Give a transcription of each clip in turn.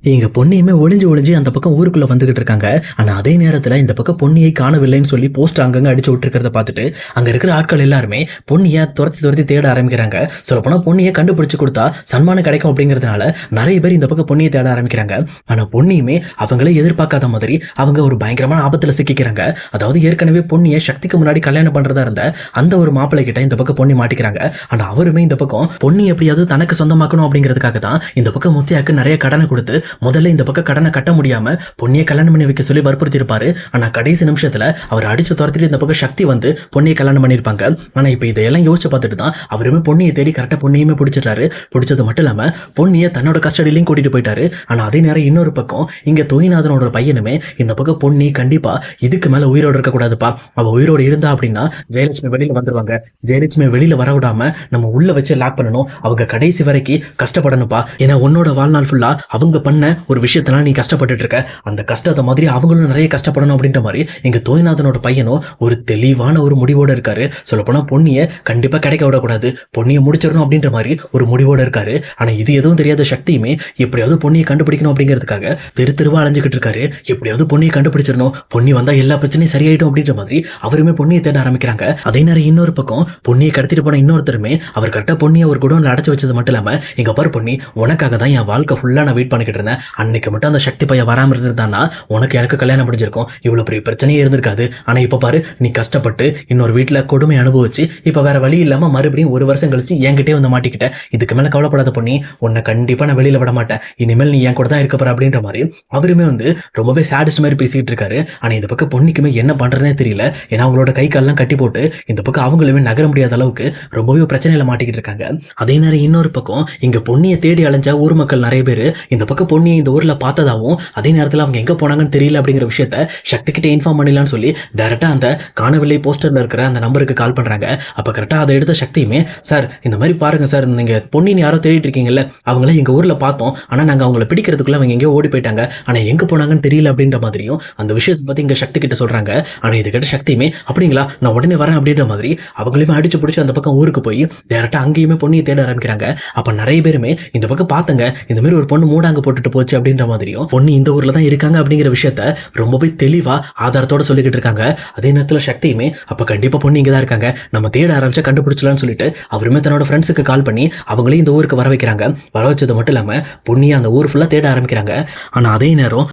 இங்க பொன்னியுமே ஒளிஞ்சு ஒளிஞ்சு அந்த பக்கம் ஊருக்குள்ள வந்துகிட்டு இருக்காங்க. ஆனா அதே நேரத்துல இந்த பக்கம் பொன்னியை காணவில்லைன்னு சொல்லி போஸ்டர் அங்கங்க அடிச்சு விட்டுருக்கிறத பார்த்துட்டு அங்க இருக்கிற ஆட்கள் எல்லாருமே பொன்னியை துரத்தி துரத்தி தேட ஆரம்பிக்கிறாங்க. சொல்லப்போனா பொன்னியை கண்டுபிடிச்சு கொடுத்தா சன்மானம் கிடைக்கும் அப்படிங்கிறதுனால நிறைய பேர் இந்த பக்கம் பொன்னியை தேட ஆரம்பிக்கிறாங்க. ஆனா பொன்னியுமே அவங்களே எதிர்பார்க்காத மாதிரி அவங்க ஒரு பயங்கரமான ஆபத்துல சிக்கிக்கிறாங்க. அதாவது ஏற்கனவே பொன்னியை சக்திக்கு முன்னாடி கல்யாணம் பண்றதா இருந்த அந்த ஒரு மாப்பிள்ளை கிட்ட இந்த பக்கம் பொன்னி மாட்டிக்கிறாங்க. ஆனா அவருமே இந்த பக்கம் பொன்னி எப்படியாவது தனக்கு சொந்தமாக்கணும் அப்படிங்கிறதுக்காக தான் இந்த பக்கம் முத்தியாக்கு நிறைய கடனை கொடுத்து முதல்ல இந்த பக்கம் கடனை கட்ட முடியாம பொன்னியை கல்யாணம் பண்ணி வைக்க சொல்லி வற்புறுத்தி இருப்பாரு. ஆனா கடைசி நிமிஷத்துல அவர் அடிச்சு துரத்திட்டு இந்த பக்கம் சக்தி வந்து பொன்னியை கல்யாணம் பண்ணிருப்பாங்க. ஆனா இப்ப இதையெல்லாம் யோசிச்சு பார்த்துட்டு தான் அவருமே பொன்னியை தேடி கரெக்டா பொன்னியுமே பிடிச்சிட்டாரு. பிடிச்சது மட்டும் இல்லாம பொன்னியை தன்னோட கஸ்டடியிலையும் கூட்டிட்டு போயிட்டாரு. ஆனா அதே நேரம் இன்னொரு பக்கம் இங்க தொய்நாதனோட பையனுமே இந்த பக்கம் பொன்னி கண்டிப்பா இதுக்கு மேல உயிரோடு இருக்க கூடாதுப்பா, அவ உயிரோடு இருந்தா அப்படின்னா ஜெயலட்சுமி வெளியில வந்துருவாங்க, ஜெயலட்சுமி வெளியில வர விடாம நம்ம உள்ள வச்சு லாக் பண்ணணும், அவங்க கடைசி வரைக்கும் கஷ்டப்படணும்ப்பா, ஏன்னா உன்னோட வாழ்நாள் ஃபுல்லா அவங்க பண்ண ஒரு விஷயத்தெல்லாம் நீ கஷ்டப்பட்டு இருக்க, அந்த கஷ்டத்தை மாதிரி அவங்களும் நிறைய கஷ்டப்படணும் அப்படின்ற மாதிரி எங்க தொய்நாதனோட பையனும் ஒரு தெளிவான ஒரு முடிவோட இருக்காரு. சொல்லப்போனா பொன்னியை கண்டிப்பா கிடைக்க விடக்கூடாது, பொன்னியை முடிச்சிடணும் அப்படின்ற மாதிரி ஒரு முடிவோட இருக்காரு. ஆனா இது எதுவும் தெரியாத சக்தியுமே எப்படியாவது பொன்னியை கண்டுபிடிக்கணும் அப்படிங்கிறதுக்காக தெரு தெருவா அலைஞ்சுக்கிட்டு இருக்காரு. எப்படியாவது பொன்னியை கண்டுபிடிச்சிடணும், பொன்னி வந்தா எல்லா பிரச்சனையும் சரியாயிடும் அப்படின்ற மாதிரி அவருமே பொன்னியை தேட ஆரம்பிக்கிறாங்க. அதே நேரம் இன்னொரு பக்கம் பொன்னியை கடத்திட்டு போன இன்னொருத்தருமே அவர் கரெக்டா பொன்னியை ஒரு குடோன்ல அடைச்சு வச்சது மட்டும் இல்லாம எங்க பாரு பொன்னி, உனக்காக தான் என் வாழ்க்கை ஃபுல்லா நான் வெயிட் பண்ணிக்கிட்டு இருந்தேன், அன்னைக்கு மட்டும் அந்த சக்தி பையன் வராமல் இருந்திருந்தானா உனக்கு எனக்கு கல்யாணம் முடிஞ்சிருக்கும், இவ்வளவு பெரிய பிரச்சனையே இருந்திருக்காது. ஆனா இப்ப பாரு, நீ கஷ்டப்பட்டு இன்னொரு வீட்டுல கொடுமை அனுபவிச்சு இப்ப வேற வழி இல்லாம மறுபடியும் ஒரு வருஷம் கழிச்சு என்கிட்டே வந்து மாட்டிக்கிட்ட, இதுக்கு மேல கவலைப்படாத பொண்ணி, உன்னை கண்டிப்பா நான் வெளியில விட மாட்டேன், இனிமேல் நீ என் கூட தான் இருக்க போற அப்படின்ற மாதிரி அவருமே வந்து ரொம்பவே சேடிஸ்ட் மாதிரி பேசிக்கிட்டு இருக்காரு. ஆனா இந்த பக்கம் பொண்ணுக்குமே என்ன பண்றதுனே தெரியல. ஏன்னா அவங்களோட கை கால்லாம் கட்டி போட்டு இந்த பக்கம் அவங்களுமே நகர முடியாத அளவுக்கு ரொம்பவே பிரச்சனையில மாட்டிக்கிட்டு இருக்காங்க. அதே நேரம் இன்னொரு பக்கம் இங்க பொன்னியை தேடி அலைஞ்ச ஊர் மக்கள் நிறைய பேர் இந்த பக்கம் பொன்னியை இந்த ஊர்ல பார்த்ததாவும் அதே நேரத்தில் அவங்க எங்க போனாங்கன்னு தெரியல அப்படிங்கிற விஷயத்த சக்தி கிட்ட இன்ஃபார்ம் பண்ணிடலாம்னு சொல்லி டைரக்டா அந்த காணவில்லை போஸ்டர்ல இருக்கிற அந்த நம்பருக்கு கால் பண்றாங்க. அப்ப கரெக்டா அதை எடுத்த சக்தியுமே, சார் இந்த மாதிரி பாருங்க சார், நீங்க பொன்னின்னு யாரோ தேடிட்டு இருக்கீங்கல்ல, அவங்கள எங்க ஊர்ல பார்த்தோம், ஆனா நாங்க அவங்கள பிடிக்கிறதுக்குள்ள அவங்க எங்கேயோ ஓடி போயிட்டாங்க, ஆனா எங்க போனாங்கன்னு தெரியல அப்படின்ற மாதிரியும் அந்த விஷயத்தை பத்தி இங்க சக்தி கிட்ட சொல்றாங்க. ஆனா இது கிட்ட சக்தியுமே, அப்படிங்களா நான் உடனே வரேன் அப்படின்ற மாதிரி அவங்களையுமே அடிச்சு பிடிச்சி அந்த பக்கம் ஊருக்கு போய் டைரக்டா அங்கேயுமே பொன்னியை தேட ஆரம்பிக்கிறாங்க. அப்ப நிறைய பேருமே இந்த பக்கம் பார்த்தங்க, இந்த மாதிரி ஒரு பொண்ணு மூடாங்க போட்டுட்டு போச்சு அப்படின்ற மாதிரியும் பொண்ணு இந்த ஊர்ல தான் இருக்காங்க அப்படிங்கிற விஷயத்த ரொம்பவே தெளிவா ஆதாரத்தோட சொல்லிக்கிட்டு இருக்காங்க. அதே நேரத்தில் சக்தியுமே அப்ப கண்டிப்பா பொண்ணு இங்க தான் இருக்காங்க, நம்ம தேட ஆரம்பிச்சா கண்டுபிடிச்சலாம்னு சொல்லிட்டு அவருமே தன்னோட ஃப்ரெண்ட்ஸுக்கு கால் பண்ணி அவங்களையும் இந்த ஊருக்கு வர வைக்கிறாங்க. வர வச்சது மட்டும் இல்லாம பொண்ணியை அந்த ஊர் ஃபுல்லா தேட ஆரம்பிக்கிறாங்க. ஆனா அதே நேரம்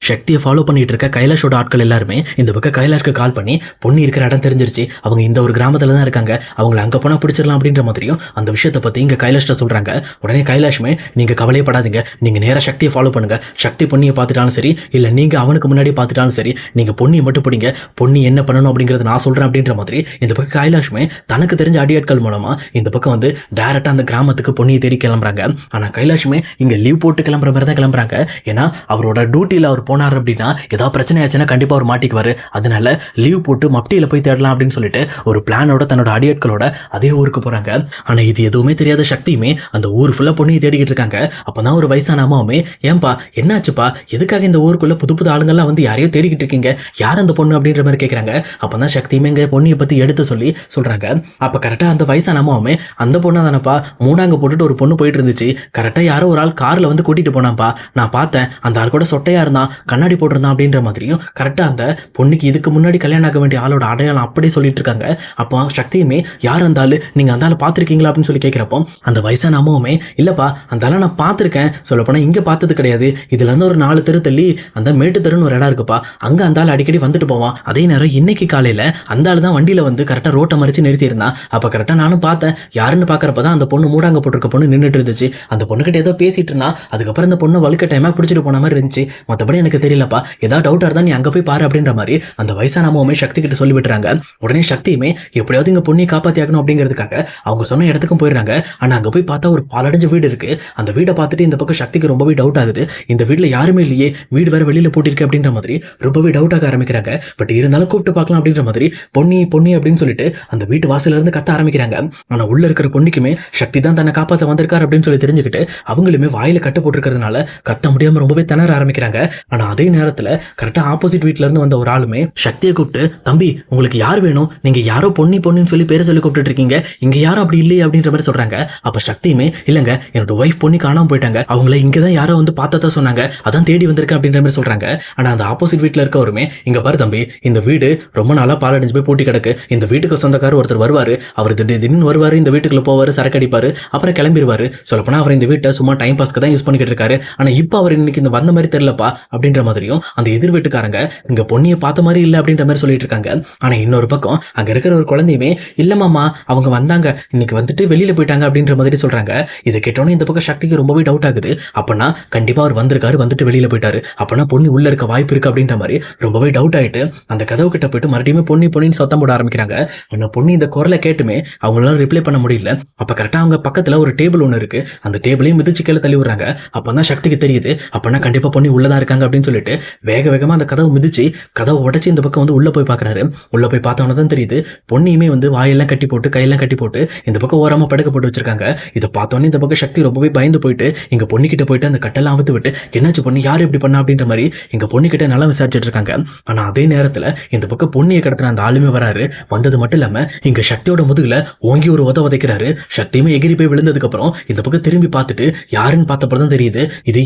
சக்தியை ஃபாலோ பண்ணிட்டு இருக்க கைலாஷோட ஆட்கள் எல்லாருமே இந்த பக்கம் கைலாஷ்க்கு கால் பண்ணி பொண்ணு இருக்கிற இடம் தெரிஞ்சிருச்சு, அவங்க இந்த ஒரு கிராமத்துல தான் இருக்காங்க, அவங்களை அங்க போனா பிடிச்சிடலாம் அப்படின்ற மாதிரியும் அந்த விஷயத்தை பத்தி இங்க கைலாஷ்ட சொல்றாங்க. உடனே கைலாஷுமே, நீங்க கவலையப்படாதீங்க, நீங்க நேரா சக்தியை ஃபாலோ பண்ணுங்க, சக்தி பொண்ணியை பார்த்துட்டாலும் சரி இல்ல நீங்க அவனுக்கு முன்னாடி பார்த்துட்டாலும் சரி, நீங்க பொண்ணியை மட்டும் பிடிங்க, பொண்ணி என்ன பண்ணணும் அப்படிங்கறது நான் சொல்றேன் அப்படின்ற மாதிரி இந்த பக்கம் கைலாஷுமே தனக்கு தெரிஞ்ச அடியாட்கள் மூலமா இந்த பக்கம் வந்து டைரக்டா அந்த கிராமத்துக்கு பொண்ணியை தேடி கிளம்புறாங்க. ஆனா கைலாஷுமே இங்க லீவ் போட்டு கிளம்புற மாதிரி தான் கிளம்புறாங்க. ஏன்னா அவரோட டியூட்டியில அவர் போனார் அப்படின்னா ஏதாவது பிரச்சனை ஆச்சுன்னா கண்டிப்பா அவர் மாட்டிக்குவாரு, அதனால லீவ் போட்டு மப்டியில போய் தேடலாம் அப்படின்னு சொல்லிட்டு ஒரு பிளானோட தன்னோட அடியாட்களோட அதே ஊருக்கு போறாங்க. ஆனா இது எதுவுமே தெரியாத சக்தியுமே அந்த ஊர் ஃபுல்லா பொண்ணியை தேடிக்கிட்டு இருக்காங்க. அப்பதான் ஒரு வயசான அம்மாவுமே, ஏன்பா என்னாச்சுப்பா, எதுக்காக இந்த ஊருக்குள்ள புது புது ஆளுங்கள்லாம் வந்து யாரையோ தேடிக்கிட்டு இருக்கீங்க, யார் அந்த பொண்ணு அப்படின்ற மாதிரி கேட்கறாங்க. அப்பதான் சக்தியுமே இங்க பொண்ணியை பத்தி எடுத்து சொல்லி சொல்றாங்க. அப்ப கரெக்டா அந்த வயசான அம்மாவுமே, அந்த பொண்ணு தானப்பா, மூணாங்க போட்டுட்டு ஒரு பொண்ணு போயிட்டு இருந்துச்சு, கரெக்டா யாரோ ஒரு ஆள் கார்ல வந்து கூட்டிட்டு போனாப்பா, நான் பார்த்தேன், அந்த ஆள் கூட சொட்டையா இருந்தான், கண்ணாடி போட்டிருந்தான் அப்படின்ற மாதிரியும் கரெக்டா அந்த பொண்ணுக்கு இதுக்கு முன்னாடி கல்யாணம் ஆக வேண்டிய ஆளோட அடையாளம் அப்படியே சொல்லிட்டு இருக்காங்க. அப்போ சக்தியுமே, யார் அந்த ஆளு, நீங்க அந்த ஆளை பார்த்துருக்கீங்களா அப்படின்னு சொல்லி கேட்கிறப்போ அந்த வயசான அம்மாவுமே, இல்லப்பா அந்த ஆளை நான் பார்த்துருக்கேன், சொல்ல போனா இங்க பார்த்தது கிடையாது, இதுல இருந்து ஒரு 4 தெரு தள்ளி அந்த மேட்டு தெருன்னு ஒரு இடம் இருக்குப்பா, அங்க அந்த ஆள் அடிக்கடி வந்துட்டு போவான், அதே நேரம் இன்னைக்கு காலையில அந்த ஆள் தான் வண்டியில வந்து கரெக்டா ரோட்டை மறிச்சு நிறுத்தி இருந்தான், அப்ப கரெக்டா நானும் பார்த்தேன், யாருன்னு பாக்குறப்பதான் அந்த பொண்ணு மூடாங்க போட்டிருக்க பொண்ணு நின்றுட்டு இருந்துச்சு, அந்த பொண்ணுகிட்ட ஏதோ பேசிட்டு இருந்தா, அதுக்கப்புறம் அந்த பொண்ணு வழுக்க டைமா பிடிச்சிட்டு போன மாதிரி இருந்துச்சு, மற்றபடி எனக்கு தெரியலப்பா, ஏதாவது டவுட்டா இருந்தா நீ அங்க போய் பாரு அப்படின்ற மாதிரி அந்த வயசான அம்மாவுமே சக்தி கிட்ட சொல்லி விட்டுறாங்க. உடனே சக்தியுமே எப்படியாவது இங்க பொண்ணியை காப்பாத்தியாகணும் அப்படிங்கிறதுக்காக அவங்க சொன்ன இடத்துக்கும் போயிடுறாங்க. ஆனா அங்க போய் பார்த்தா ஒரு பாலடைஞ்ச வீடு இருக்கு. அந்த வீடை பார்த்துட்டு இந்த பக்கம் சக்திக்கு ரொம்பவே டவுட் ஆகுது, இந்த வீட்டுல யாருமே இல்லையே, வீடு வேற வெளியில போட்டிருக்கு அப்படின்ற மாதிரி ரொம்பவே டவுட் ஆக ஆரம்பிக்கிறாங்க. பட் இருந்தாலும் கூப்பிட்டு பார்க்கலாம் அப்படின்ற மாதிரி பொன்னி பொன்னி அப்படின்னு சொல்லிட்டு அந்த வீட்டு வாசல்ல இருந்து கத்த ஆரம்பிக்கிறாங்க. ஆனா உள்ள இருக்கிற பொண்ணுக்குமே சக்தி தான் தன்னை காப்பாற்ற வந்திருக்காரு அப்படின்னு சொல்லி தெரிஞ்சுக்கிட்டு அவங்களுமே வாயில கட்டு போட்டிருக்கிறதுனால கத்த முடியாம ரொம்பவே திணற ஆரம்பிக்கிறாங்க. ஆனா ஆனா அதே நேரத்துல கரெக்டா ஆப்போசிட் வீட்ல இருந்து வந்த ஒரு ஆளுமே சக்தியை கூப்பிட்டு, தம்பி உங்களுக்கு யார் வேணும், நீங்க யாரோ பொன்னின்னு சொல்லி பேரை சொல்லி கூப்பிட்டு இருக்கீங்க, இங்க யாரும் அப்படி இல்லையே அப்படின்ற மாதிரி சொல்றாங்க. அப்ப சக்தியுமே, இல்லங்க என்னோட ஒய்ஃப் பொன்னி காணாம போயிட்டாங்க, அவங்கள இங்கதான் யாரோ வந்து பார்த்ததா சொன்னாங்க, அதான் தேடி வந்திருக்கேன் அப்படின்ற மாதிரி சொல்றாங்க. ஆனா அந்த ஆப்போசிட் வீட்ல இருக்கவருமே, இங்க பாரு தம்பி, இந்த வீடு ரொம்ப நாளா பாலடைஞ்சு போய் பூட்டி கிடக்கு, இந்த வீட்டுக்கு சொந்தக்காரர் ஒருத்தர் வருவாரு, அவர் திடீர்னு வருவாரு, இந்த வீட்டுக்குள்ள போவாரு, சரக்கு அடிப்பாரு, அப்புறம் கிளம்பிடுவாரு. சொல்லப்போனா அவர் இந்த வீட்டை சும்மா டைம் பாஸ்க்கு தான் யூஸ் பண்ணிக்கிட்டு இருக்காரு, ஆனா இப்ப அவர் இன்னைக்கு இந்த வந்த மாதிரி தெரியலப்பா அப்படின்ற மாதிரியும் அந்த எதிர் வீட்டுக்காரங்க இங்க பொன்னியை பார்த்த மாதிரி இல்ல அப்படின்ற மாதிரி சொல்லிட்டு இருக்காங்க. ஆனா இன்னொரு பக்கம் அங்க இருக்கிற ஒரு குழந்தையுமே, இல்ல மாமா அவங்க வந்தாங்க, இன்னைக்கு வந்துட்டு வெளியில போயிட்டாங்க அப்படின்ற மாதிரி சொல்றாங்க. இதை கேட்டோன்னே இந்த பக்கம் சக்திக்கு ரொம்பவே டவுட் ஆகுது. அப்பனா கண்டிப்பா அவர் வந்திருக்காரு, வந்துட்டு வெளியில போயிட்டாரு, அப்பனா பொன்னி உள்ள இருக்க வாய்ப்பு இருக்கு அப்படின்ற மாதிரி ரொம்பவே டவுட் ஆயிட்டு அந்த கதவு கிட்ட போயிட்டு மறுபடியும் பொன்னின்னு சத்தம் போட ஆரம்பிக்கிறாங்க. ஆனா பொன்னி இந்த குரலை கேட்டுமே அவங்களால ரிப்ளை பண்ண முடியல. அப்ப கரெக்டா அவங்க பக்கத்துல ஒரு டேபிள் ஒன்று இருக்கு, அந்த டேபிளையும் மிதிச்சு கீழே தள்ளி விடுறாங்க. அப்பதான் சக்திக்கு தெரியுது, அப்பனா கண்டிப்பா பொன்னி உள்ளதா இருக்காங்க அப்படின்னு சொல்லிட்டு வேக வேகமா அந்த கதவு மிதிச்சு கதவை உடைச்சு இந்த பக்கம் வந்து உள்ள போய் பாக்குறாரு. உள்ள போய் பார்த்தவன தான் தெரியுது, பொன்னியுமே வந்து வாயெல்லாம் கட்டி போட்டு கையெல்லாம் கட்டி போட்டு இந்த பக்கம் ஓரமா படுக்க போட்டு வச்சிருக்காங்க. இதை பார்த்தோன்னே இந்த பக்கம் சக்தி ரொம்பவே பயந்து போயிட்டு இங்க பொண்ணுகிட்ட போயிட்டு அந்த கட்டெல்லாம் அவுத்து விட்டு, என்னாச்சு பொண்ணு, யாரு இப்படி பண்ணா அப்படின்ற மாதிரி எங்க பொண்ணுகிட்ட நல்லா விசாரிச்சுட்டு இருக்காங்க. ஆனா அதே நேரத்துல இந்த பக்கம் பொண்ணியை கடத்தின அந்த ஆளுமே வராரு. வந்தது மட்டும் இல்லாம இங்க சக்தியோட முதுகுல ஓங்கி ஒரு உதைக்கிறாரு. சக்தியுமே எகிரி போய் விழுந்ததுக்கு அப்புறம் இந்த பக்கம் திரும்பி பார்த்துட்டு யாருன்னு பார்த்தப்பறம் தான் தெரியுது,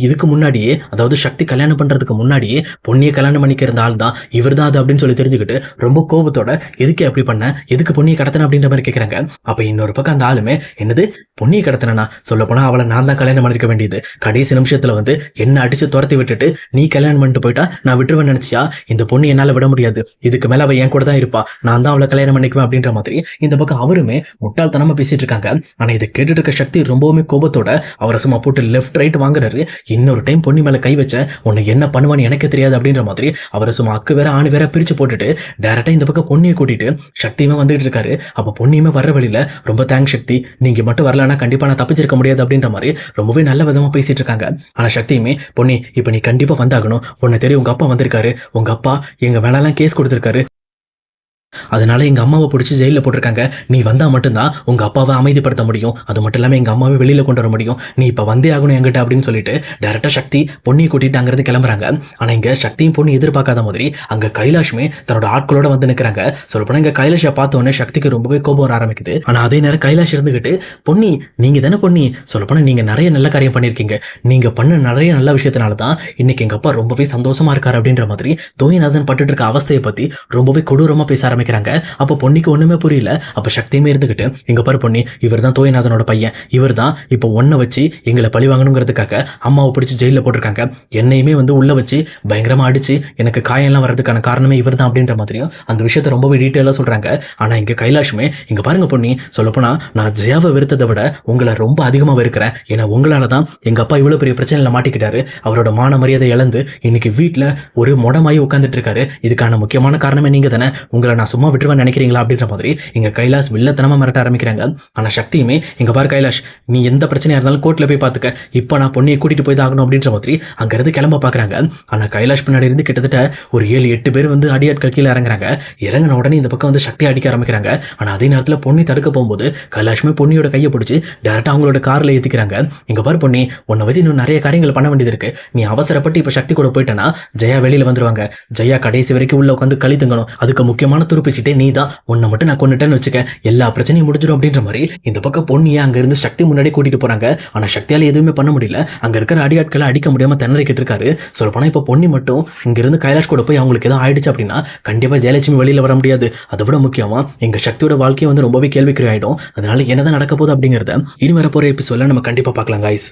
இதுக்கு முன்னாடியே, அதாவது சக்தி கல்யாணம் பண்றதுக்கு முன்னாடியே பொன்னியை கல்யாணம் பண்ணிக்கிற ஆள் தான் இவர் தான் அது அப்படின்னு சொல்லி தெரிஞ்சுக்கிட்டு ரொம்ப கோபத்தோட, எதுக்கு அப்படி பண்ண, எதுக்கு பொன்னியை கடத்தின அப்படின்ற மாதிரி கேட்கறாங்க. அப்ப இன்னொரு பக்கம் அந்த ஆளுமே, என்னது பொன்னியை கடத்தினா, சொல்ல போனா அவளை நான் தான் கல்யாணம் பண்ணிருக்க வேண்டியது, கடைசி நிமிஷத்துல வந்து என்ன அடிச்சு துரத்தி விட்டுட்டு நீ கல்யாணம் பண்ணிட்டு போயிட்டா நான் விட்டுருவேன் நினைச்சியா, இந்த பொண்ணு என்னால விட முடியாது, இதுக்கு மேல அவ என் கூட தான் இருப்பா, நான் தான் அவளை கல்யாணம் பண்ணிக்குவேன் அப்படின்ற மாதிரி இந்த பக்கம் அவருமே முட்டாள்தனமா பேசிட்டு இருக்காங்க. ஆனா இதை கேட்டுட்டு இருக்க சக்தி ரொம்பவுமே கோபத்தோட அவரை சும்மா போட்டு லெஃப்ட் ரைட் வாங்குறாரு. இன்னொரு டைம் பொன்னி மேல கை வச்ச உன்னை என்ன பண்ணுவான்னு எனக்கு தெரியாது அப்படின்ற மாதிரி அவரை சும்மா அக்கு வேற ஆணி வேற பிரிச்சு போட்டுட்டு டைரக்டா இந்த பக்கம் பொன்னியை கூட்டிட்டு சக்தியுமே வந்துட்டு இருக்காரு. அப்ப பொன்னியுமே வர்ற வழியில, ரொம்ப தேங்க்ஸ் சக்தி, நீங்க மட்டும் வரலன்னா கண்டிப்பா நான் தப்பிச்சிருக்க முடியாது அப்படின்ற மாதிரி ரொம்பவே நல்ல விதமா பேசிட்டு இருக்காங்க. ஆனா சக்தியுமே, பொன்னி இப்ப நீ கண்டிப்பா வந்தாகணும், உன்னை தெரியும் உங்க அப்பா வந்திருக்காரு, உங்க அப்பா எங்க வேணாலும் கேஸ் கொடுத்திருக்காரு, அதனால எங்க அம்மாவை பிடிச்சி ஜெயிலில் போட்டிருக்காங்க, நீ வந்தா மட்டும்தான் உங்க அப்பாவை அமைதிப்படுத்த முடியும், அது மட்டும் இல்லாம எங்க அம்மாவை வெளியில கொண்டு வர முடியும், நீ இப்ப வந்தே ஆகணும் என்கிட்ட அப்படின்னு சொல்லிட்டு டைரக்டா சக்தி பொன்னியை கூட்டிட்டு அங்கிருந்து கிளம்புறாங்க. ஆனா இங்க சக்தியும் பொண்ணு எதிர்பார்க்காத மாதிரி அங்க கைலாஷுமே தன்னோட ஆட்களோட வந்து நிற்கிறாங்க. சொல்லப்போனா இங்க கைலாஷை பார்த்த உடனே சக்திக்கு ரொம்பவே கோபம் வர ஆரம்பிக்குது. ஆனா அதே நேரம் கைலாஷ் இருந்துகிட்டு, பொன்னி நீங்க தானே பொன்னி, சொல்லப்போனா நீங்க நிறைய நல்ல காரியம் பண்ணிருக்கீங்க, நீங்க பண்ண நிறைய நல்ல விஷயத்தினால தான் இன்னைக்கு எங்க அப்பா ரொம்பவே சந்தோஷமா இருக்காரு அப்படின்ற மாதிரி தோயிநாதன் பட்டு இருக்க அவஸ்தையை பத்தி ரொம்பவே கொடூரமா பேச ஆரம்பிக்கிறாங்க. அப்ப பொன்னிக்கு ஒண்ணுமே புரியல. அப்ப சக்தியுமே இருந்துகிட்டு, எங்க பாரு பொன்னி, இவர் தான் தோயநாதனோட பையன், இவர் தான் இப்போ ஒன்ன வச்சு எங்களை பழி வாங்கணுங்கிறதுக்காக அம்மாவை பிடிச்சி ஜெயில போட்டிருக்காங்க, என்னையுமே வந்து உள்ள வச்சு பயங்கரமா அடிச்சு எனக்கு காயெல்லாம் வர்றதுக்கான காரணமே இவர் தான் அப்படின்ற மாதிரியும் அந்த விஷயத்த ரொம்பவே டீட்டெயிலா சொல்றாங்க. ஆனா இங்க கைலாஷுமே, இங்க பாருங்க பொன்னி, சொல்லப்போனா நான் ஜெயாவை வெறுத்ததை விட உங்களை ரொம்ப அதிகமா வெறுக்கிறேன், ஏன்னா உங்களால தான் எங்க அப்பா இவ்வளவு பெரிய பிரச்சனையில மாட்டிக்கிட்டாரு, அவரோட மான மரியாதை இழந்து இன்னைக்கு வீட்டுல ஒரு மொடமாயி உட்காந்துட்டு இருக்காரு, இதுக்கான முக்கியமான காரணமே நீங்க தானே, உங்களை நான் சும்மா விட்டுருவேன் நினைக்கிறீங்களா அப்படின்ற மாதிரி இங்க கைலாஷ் வில்லத்தனமா மிரட்ட ஆரம்பிக்கிறாங்க. ஆனா சக்தியுமே, இங்க பாரு கைலாஷ், நீ எந்த பிரச்சனையா இருந்தாலும் கோர்ட்ல போய் பாத்துக்க, இப்ப நான் பொண்ணியை கூட்டிட்டு போய் ஆகணும் அப்படின்ற மாதிரி அங்க இருந்து கிளம்ப பாக்குறாங்க. ஆனா கைலாஷ் பின்னாடி இருந்து கிட்டத்தட்ட ஒரு 7-8 பேர் வந்து அடியாட்கள் கீழே இறங்குறாங்க. இறங்கின உடனே இந்த பக்கம் வந்து சக்தி அடிக்க ஆரம்பிக்கிறாங்க. ஆனா அதே நேரத்துல பொண்ணி தடுக்க போகும்போது கைலாஷ்மே பொண்ணியோட கையை பிடிச்சி டைரக்டா அவங்களோட கார்ல ஏத்திக்கிறாங்க. இங்க பாரு பொண்ணி, உன்னை வச்சு இன்னும் நிறைய காரியங்கள் பண்ண வேண்டியது இருக்கு, நீ அவசரப்பட்டு இப்ப சக்தி கூட போயிட்டனா ஜெயா வெளியில வந்துருவாங்க, ஜெயா கடைசி வரைக்கும் உள்ள உட்காந்து களி தங்கணும், அதுக்கு முக்கியமான துருப்பிச்சுட்டே நீ தான், உன்னை மட்டும் நான் கொண்டுட்டேன்னு வச்சுக்க எல்லா பிரச்சனையும் முடிஞ்சிடும் அப்படின்ற மாதிரி இந்த பக்கம் பொண்ணியை அங்க இருந்து சக்தி முன்னாடி கூட்டிட்டு போறாங்க. ஆனா சக்தியால எதுவுமே பண்ண முடியல, அங்க இருக்கிற அடியாட்களை அடிக்க முடியாம திணறிக்கிட்டு இருக்காரு. சொல்ல போனா இப்ப பொன்னி மட்டும் இங்க இருந்து கைலாஷ் கூட போய் அவங்களுக்கு ஏதாவது ஆயிடுச்சு அப்படின்னா கண்டிப்பா ஜெயலட்சுமி வெளியில வர முடியாது. அதை விட முக்கியமா எங்க சக்தியோட வாழ்க்கையை வந்து ரொம்பவே கேள்விக்குறி ஆயிடும். அதனால என்னதான் நடக்க போகுது அப்படிங்கறத இனி வரப்போற எபிசோட்ல நம்ம கண்டிப்பா பார்க்கலாம் guys.